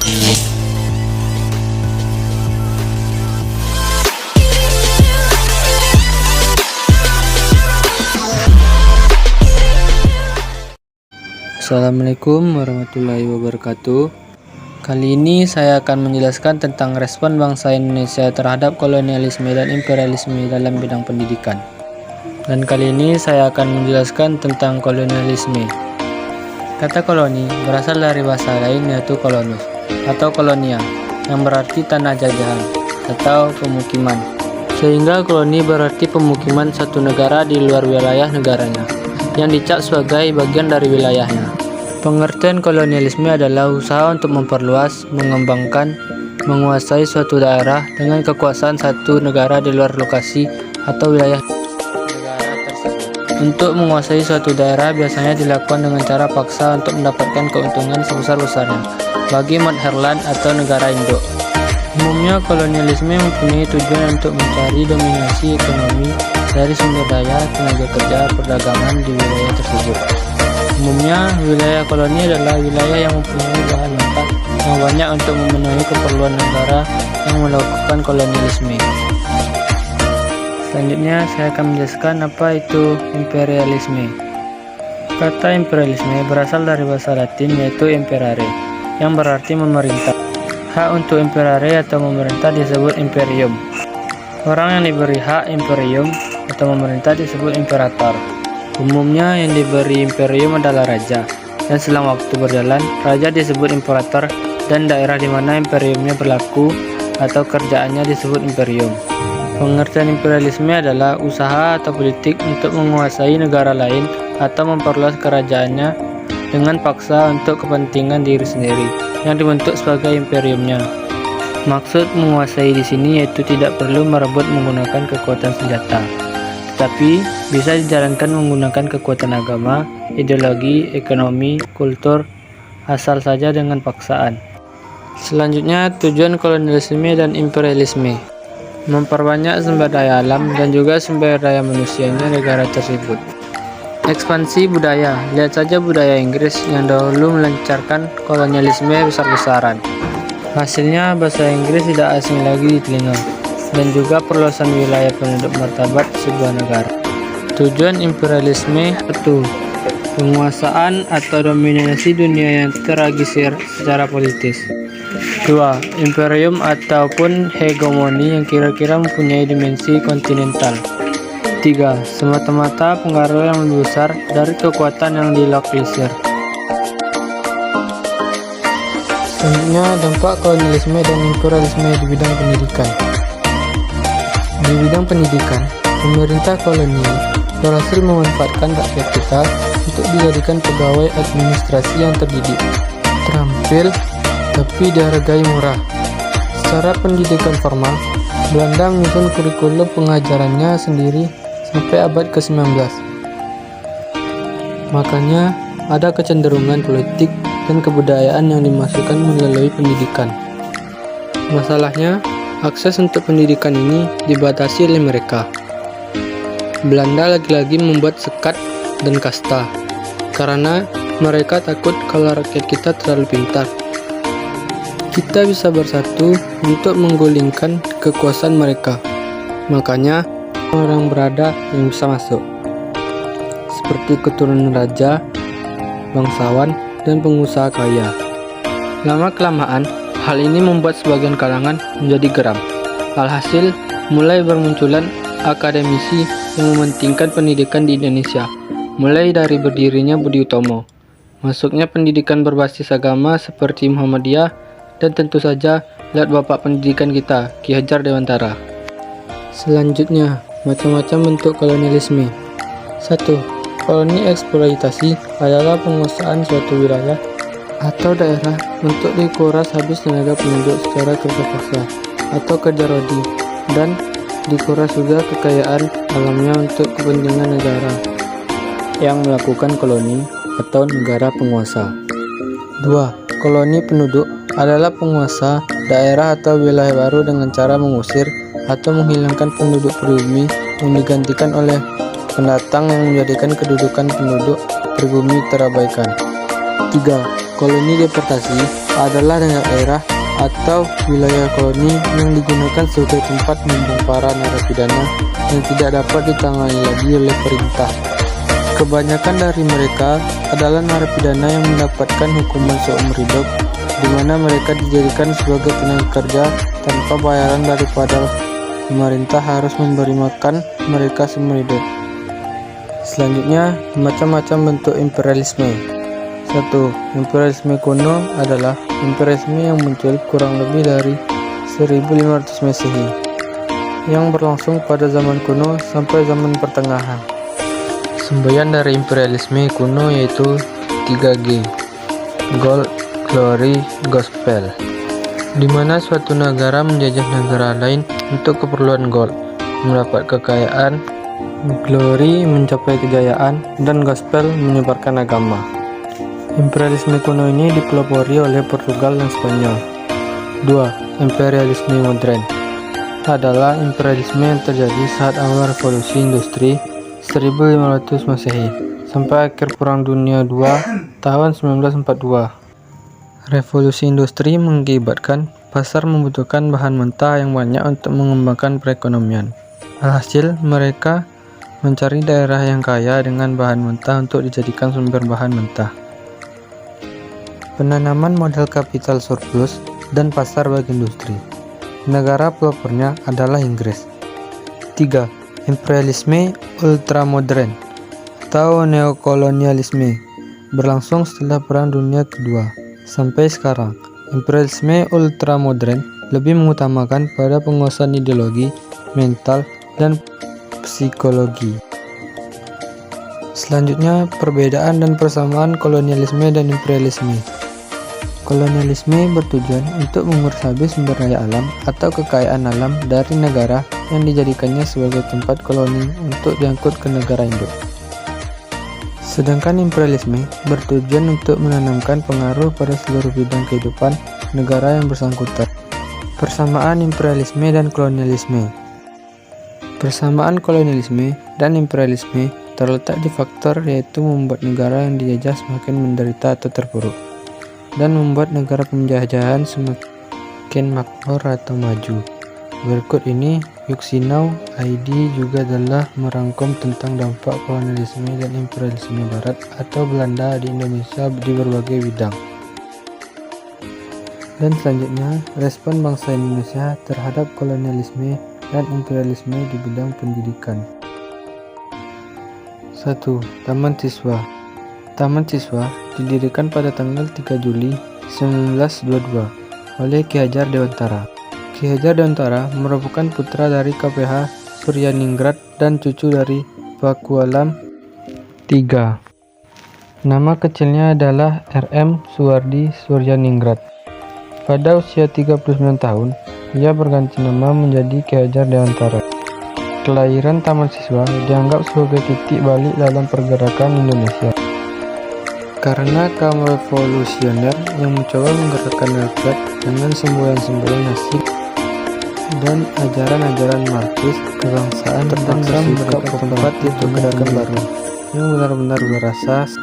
Assalamualaikum warahmatullahi wabarakatuh. Kali ini saya akan menjelaskan tentang respon bangsa Indonesia terhadap kolonialisme dan imperialisme dalam bidang pendidikan. Dan kali ini saya akan menjelaskan tentang kolonialisme. Kata koloni berasal dari bahasa lain yaitu kolonus atau kolonia yang berarti tanah jajahan atau pemukiman. Sehingga koloni berarti pemukiman satu negara di luar wilayah negaranya yang dicap sebagai bagian dari wilayahnya. Pengertian kolonialisme adalah usaha untuk memperluas, mengembangkan, menguasai suatu daerah dengan kekuasaan satu negara di luar lokasi atau wilayah negara tersebut. Untuk menguasai suatu daerah biasanya dilakukan dengan cara paksa untuk mendapatkan keuntungan sebesar-besarnya bagi Madherland atau negara induk. Umumnya kolonialisme mempunyai tujuan untuk mencari dominasi ekonomi dari sumber daya, tenaga kerja, perdagangan di wilayah tersebut. Umumnya, wilayah koloni adalah wilayah yang mempunyai bahan mentah yang banyak untuk memenuhi keperluan negara yang melakukan kolonialisme. Selanjutnya, saya akan menjelaskan apa itu imperialisme. Kata imperialisme berasal dari bahasa Latin yaitu imperare, yang berarti memerintah. Hak untuk imperare atau memerintah disebut imperium. Orang yang diberi hak imperium atau memerintah disebut imperator. Umumnya yang diberi imperium adalah raja, dan selang waktu berjalan, raja disebut imperator dan daerah di mana imperiumnya berlaku atau kerjaannya disebut imperium. Pengertian imperialisme adalah usaha atau politik untuk menguasai negara lain atau memperluas kerajaannya dengan paksa untuk kepentingan diri sendiri yang dibentuk sebagai imperiumnya. Maksud menguasai di sini yaitu tidak perlu merebut menggunakan kekuatan senjata, tetapi bisa dijalankan menggunakan kekuatan agama, ideologi, ekonomi, kultur, asal saja dengan paksaan. Selanjutnya, tujuan kolonialisme dan imperialisme memperbanyak sumber daya alam dan juga sumber daya manusianya negara tersebut. Ekspansi budaya, lihat saja budaya Inggris yang dahulu melancarkan kolonialisme besar-besaran. Hasilnya bahasa Inggris tidak asing lagi di telinga, dan juga perluasan wilayah penduduk martabat sebuah negara. Tujuan imperialisme itu penguasaan atau dominasi dunia yang terorganisir secara politis. 2. Imperium ataupun hegemoni yang kira-kira mempunyai dimensi kontinental. 3. Semata-mata pengaruh yang lebih besar dari kekuatan yang dilokalisir. Selanjutnya, dampak kolonialisme dan imperialisme di bidang pendidikan. Di bidang pendidikan, pemerintah kolonial berhasil memanfaatkan rakyat kita untuk dijadikan pegawai administrasi yang terdidik, terampil, tapi dihargai murah. Secara pendidikan formal, Belanda menyusun kurikulum pengajarannya sendiri sampai abad ke-19. Makanya, ada kecenderungan politik dan kebudayaan yang dimasukkan melalui pendidikan. Masalahnya, akses untuk pendidikan ini dibatasi oleh mereka. Belanda lagi-lagi membuat sekat dan kasta, karena mereka takut kalau rakyat kita terlalu pintar. Kita bisa bersatu untuk menggulingkan kekuasaan mereka. Makanya, orang berada yang bisa masuk, seperti keturunan raja, bangsawan, dan pengusaha kaya. Lama-kelamaan, hal ini membuat sebagian kalangan menjadi geram. Alhasil, mulai bermunculan akademisi yang mementingkan pendidikan di Indonesia, mulai dari berdirinya Budi Utomo, masuknya pendidikan berbasis agama seperti Muhammadiyah, dan tentu saja lihat bapak pendidikan kita, Ki Hajar Dewantara. Selanjutnya, macam-macam bentuk kolonialisme. 1. Koloni eksploitasi adalah penguasaan suatu wilayah atau daerah untuk dikuras habis tenaga penduduk secara kerja paksa atau kerja rodi, dan dikuras juga kekayaan alamnya untuk kepentingan negara yang melakukan koloni atau negara penguasa. 2. Koloni penduduk adalah penguasa daerah atau wilayah baru dengan cara mengusir atau menghilangkan penduduk pribumi yang digantikan oleh pendatang yang menjadikan kedudukan penduduk pribumi terabaikan. 3. Koloni deportasi adalah daerah atau wilayah koloni yang digunakan sebagai tempat menampung para narapidana yang tidak dapat ditangani lagi oleh perintah. Kebanyakan dari mereka adalah narapidana yang mendapatkan hukuman seumur hidup, di mana mereka dijadikan sebagai tenaga kerja tanpa bayaran daripada pemerintah harus memberi makan mereka seumur hidup. Selanjutnya, macam-macam bentuk imperialisme. 1. Imperialisme kuno adalah imperialisme yang muncul kurang lebih dari 1500 Masehi, yang berlangsung pada zaman kuno sampai zaman pertengahan. Semboyan dari imperialisme kuno yaitu 3G, Gold, Glory, Gospel, di mana suatu negara menjajah negara lain untuk keperluan gold, mendapat kekayaan, glory mencapai kejayaan, dan gospel menyebarkan agama. Imperialisme kuno ini dipelopori oleh Portugal dan Spanyol. 2. Imperialisme modern adalah imperialisme yang terjadi saat awal revolusi industri 1500 Masehi sampai akhir Perang Dunia II tahun 1942. Revolusi industri mengakibatkan pasar membutuhkan bahan mentah yang banyak untuk mengembangkan perekonomian. Alhasil, mereka mencari daerah yang kaya dengan bahan mentah untuk dijadikan sumber bahan mentah. Penanaman modal kapital surplus dan pasar bagi industri. Negara pelopornya adalah Inggris. 3. Imperialisme ultramodern atau neokolonialisme berlangsung setelah Perang Dunia Kedua. Sampai sekarang, imperialisme ultramodern lebih mengutamakan pada penguasaan ideologi, mental, dan psikologi. Selanjutnya, perbedaan dan persamaan kolonialisme dan imperialisme. Kolonialisme bertujuan untuk mengurus habis sumber daya alam atau kekayaan alam dari negara yang dijadikannya sebagai tempat koloni untuk diangkut ke negara induk. Sedangkan imperialisme bertujuan untuk menanamkan pengaruh pada seluruh bidang kehidupan negara yang bersangkutan. Persamaan imperialisme dan kolonialisme. Persamaan kolonialisme dan imperialisme terletak di faktor yaitu membuat negara yang dijajah semakin menderita atau terpuruk, dan membuat negara penjajahan semakin makmur atau maju. Berikut ini Yuxinau ID juga telah merangkum tentang dampak kolonialisme dan imperialisme Barat atau Belanda di Indonesia di berbagai bidang. Dan selanjutnya, respon bangsa Indonesia terhadap kolonialisme dan imperialisme di bidang pendidikan. 1. Taman Siswa. Taman Siswa didirikan pada tanggal 3 Juli 1922 oleh Ki Hajar Dewantara. Ki Hajar Dewantara merupakan putra dari KPH Suryaningrat dan cucu dari Pakualam III. Nama kecilnya adalah RM Suwardi Suryaningrat. Pada usia 39 tahun, ia berganti nama menjadi Ki Hajar Dewantara. Kelahiran Taman Siswa dianggap sebagai titik balik dalam pergerakan Indonesia, karena kaum revolusioner yang mencoba menggerakkan rakyat dengan semboyan-semboyan nasib dan ajaran-ajaran Marxis kebangsaan terpaksa membuka tempat itu gerakan baru yang benar-benar berasas.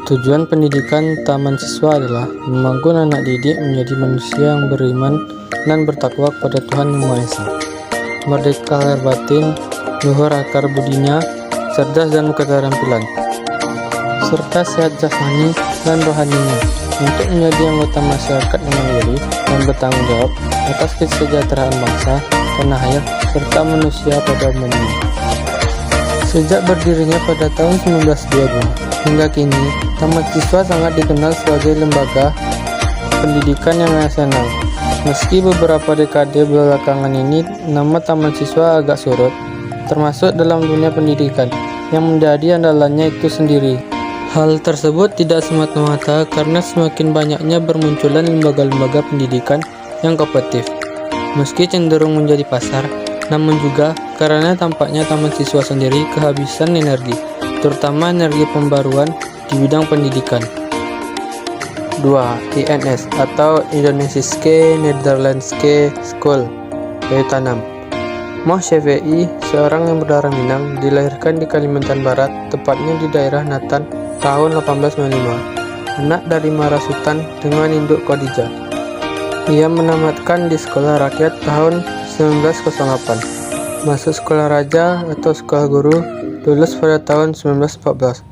Tujuan pendidikan Taman Siswa adalah membangun anak didik menjadi manusia yang beriman dan bertakwa kepada Tuhan Yang Maha Esa, merdeka lahir batin, luhur akar budinya, cerdas dan keterampilan, serta sehat jasmani dan rohaninya, untuk menjadi anggota masyarakat yang mandiri dan bertanggung jawab atas kesejahteraan bangsa, tanah air, serta manusia pada umumnya. Sejak berdirinya pada tahun 1922 hingga kini, Taman Siswa sangat dikenal sebagai lembaga pendidikan yang nasional. Meski beberapa dekade belakangan ini nama Taman Siswa agak surut, termasuk dalam dunia pendidikan, yang menjadi andalannya itu sendiri. Hal tersebut tidak semata-mata karena semakin banyaknya bermunculan lembaga-lembaga pendidikan yang kompetitif, meski cenderung menjadi pasar, namun juga karena tampaknya Taman Siswa sendiri kehabisan energi, terutama energi pembaruan di bidang pendidikan. 2. INS atau Indonesiske Nederlandse School, kayu tanam. Moh Shafii, seorang yang berdarah Minang, dilahirkan di Kalimantan Barat, tepatnya di daerah Natan tahun 1895. anak dari Mara Sultan dengan induk Khadijah. Ia menamatkan di sekolah rakyat tahun 1908, masuk sekolah raja atau sekolah guru, lulus pada tahun 1914.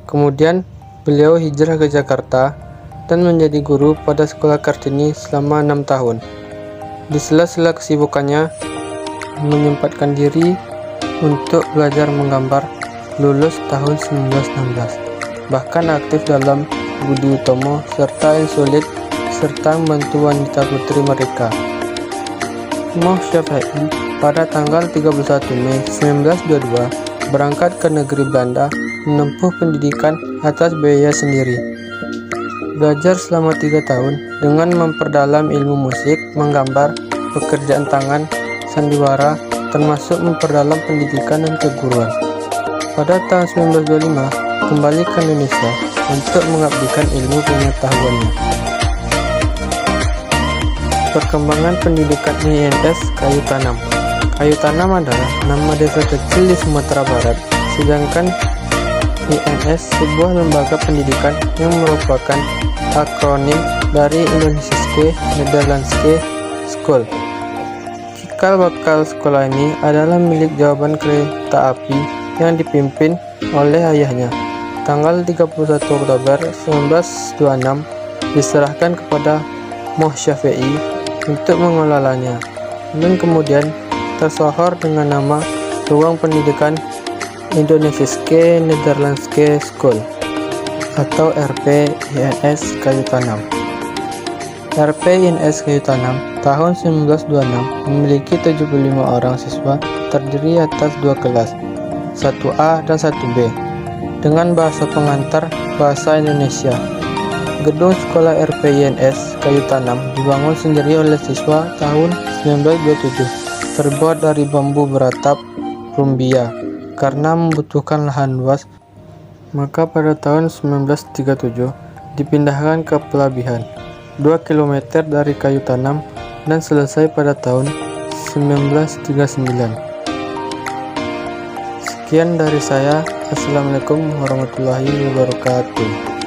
Kemudian beliau hijrah ke Jakarta dan menjadi guru pada sekolah Kartini selama 6 tahun. Di sela-sela kesibukannya, menyempatkan diri untuk belajar menggambar, lulus tahun 1916. Bahkan aktif dalam Budi Utomo serta Insulit serta membantu wanita putri mereka. Moh Syafi'i pada tanggal 31 Mei 1922 berangkat ke negeri Belanda menempuh pendidikan atas biaya sendiri. Belajar selama 3 tahun dengan memperdalam ilmu musik, menggambar, pekerjaan tangan, sandiwara, termasuk memperdalam pendidikan dan keguruan. Pada tahun 1925 kembali ke Indonesia untuk mengabdikan ilmu pengetahuannya. Perkembangan pendidikan INS Kayu Tanam. Kayu Tanam adalah nama desa kecil di Sumatera Barat, sedangkan INS sebuah lembaga pendidikan yang merupakan akronim dari Indonesiaanse Nederlandse School. Cikal bakal sekolah ini adalah milik Jawaban Kereta Api yang dipimpin oleh ayahnya. Tanggal 31 Oktober 1926 diserahkan kepada Moh Syafi'i untuk mengelolanya, dan kemudian tersohor dengan nama Ruang Pendidikan Indonesiaanse Nederlandse School atau RP INS Kayu Tanam. RP INS Kayu Tanam tahun 1926 memiliki 75 orang siswa, terdiri atas 2 kelas, 1A dan 1B, dengan bahasa pengantar bahasa Indonesia. Gedung sekolah RP INS Kayu Tanam dibangun sendiri oleh siswa tahun 1927, terbuat dari bambu beratap rumbia. Karena membutuhkan lahan luas, maka pada tahun 1937 dipindahkan ke pelabuhan 2 km dari Kayu Tanam dan selesai pada tahun 1939. Sekian dari saya. Assalamualaikum warahmatullahi wabarakatuh.